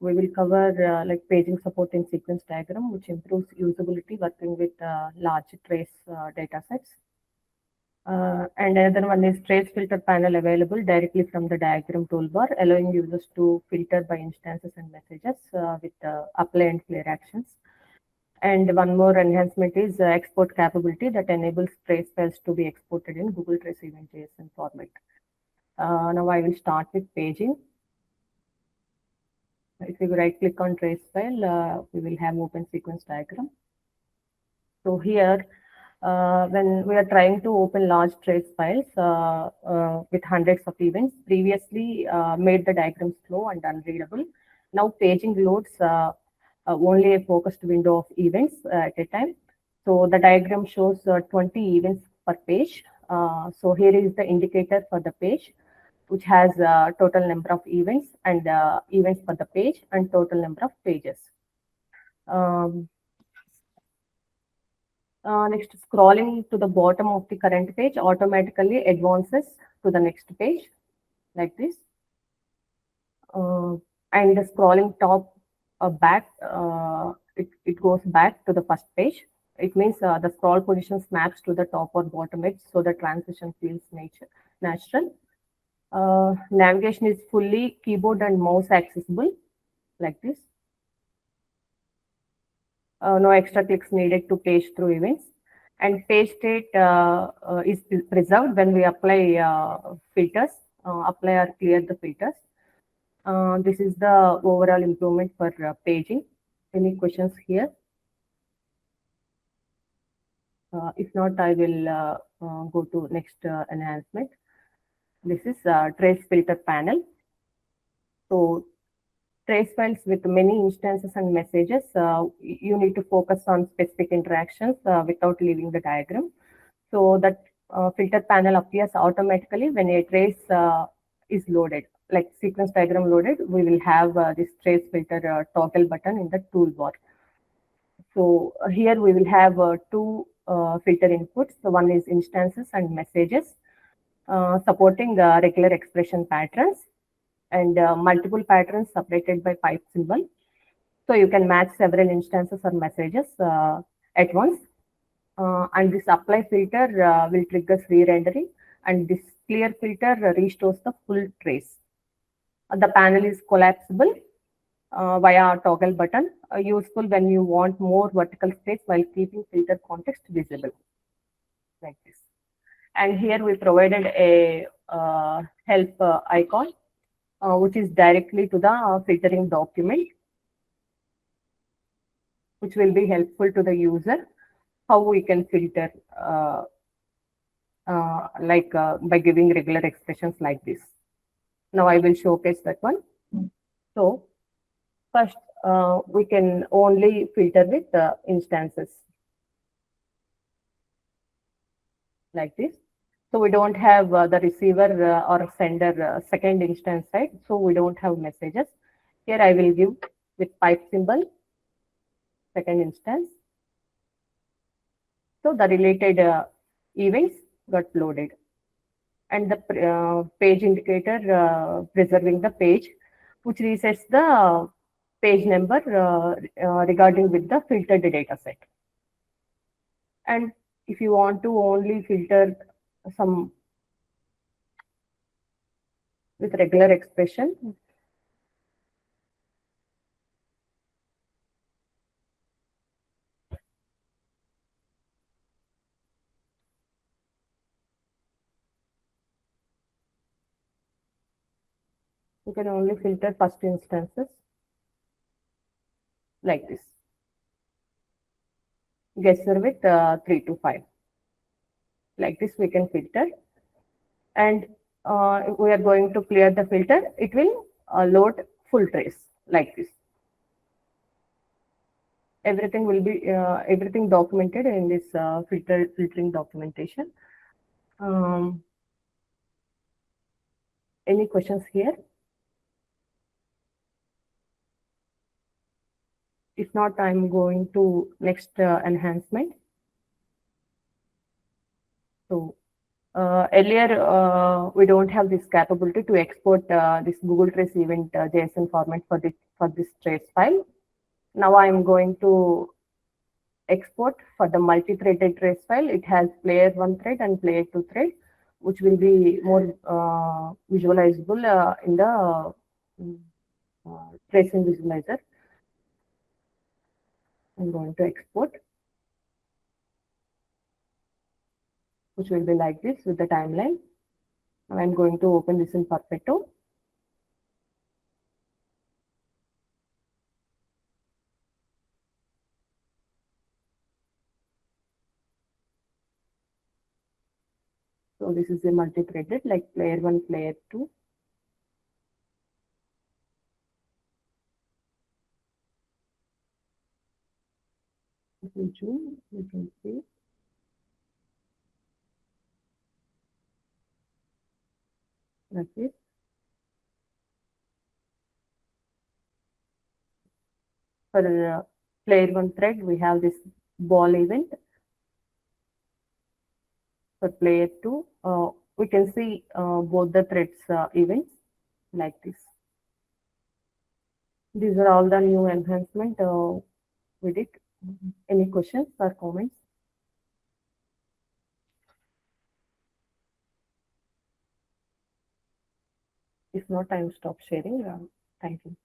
we will cover like paging support in sequence diagram, which improves usability working with large trace data sets. And another one is trace filter panel available directly from the diagram toolbar, allowing users to filter by instances and messages with apply and clear actions. And one more enhancement is export capability that enables trace files to be exported in Google Trace Event JSON format. Now I will start with paging. If we right click on trace file, we will have open sequence diagram. So here, when we are trying to open large trace files with hundreds of events, previously made the diagram slow and unreadable. Now paging loads only a focused window of events at a time. So the diagram shows 20 events per page. So here is the indicator for the page, which has total number of events and events per the page and total number of pages. Next, scrolling to the bottom of the current page automatically advances to the next page like this. And the scrolling top back, it goes back to the first page. It means the scroll position snaps to the top or bottom edge, so the transition feels natural. Navigation is fully keyboard and mouse accessible like this. No extra clicks needed to page through events. And page state is preserved when we apply filters, apply or clear the filters. This is the overall improvement for paging. Any questions here? If not, I will go to next enhancement. This is trace filter panel. So trace files with many instances and messages, you need to focus on specific interactions without leaving the diagram. So that filter panel appears automatically when a trace is loaded, like sequence diagram loaded. We will have this trace filter toggle button in the toolbar. So here we will have two filter inputs. So one is instances and messages, supporting regular expression patterns and multiple patterns separated by pipe symbol. So you can match several instances or messages at once. And this apply filter will trigger re-rendering, and this clear filter restores the full trace. The panel is collapsible via toggle button, useful when you want more vertical space while keeping filter context visible, like this. And here we provided a help icon, which is directly to the filtering document, which will be helpful to the user how we can filter by giving regular expressions like this. Now I will showcase that one. So first, we can only filter with instances like this. So we don't have the receiver or sender second instance side. So we don't have messages. Here I will give with pipe symbol second instance. So the related events got loaded. And the page indicator preserving the page, which resets the page number regarding with the filtered data set. And if you want to only filter some with regular expression, you can only filter first instances like this. Guesser with 3 to 5. Like this we can filter. And we are going to clear the filter. It will load full trace like this. Everything will be everything documented in this filtering documentation. Any questions here? If not, I'm going to next enhancement. So Earlier, we don't have this capability to export this Google Trace event JSON format for this trace file. Now I'm going to export for the multi-threaded trace file. It has player 1 thread and player 2 thread, which will be more visualizable in the tracing visualizer. I'm going to export, which will be like this with the timeline. I'm going to open this in Perfecto. So this is a multi-threaded, like player 1, player 2. If we zoom, you can see. That's it. For player 1 thread, we have this ball event. For player 2, we can see both the threads events like this. These are all the new enhancement we did. Any questions or comments? If not, I will stop sharing. Thank you.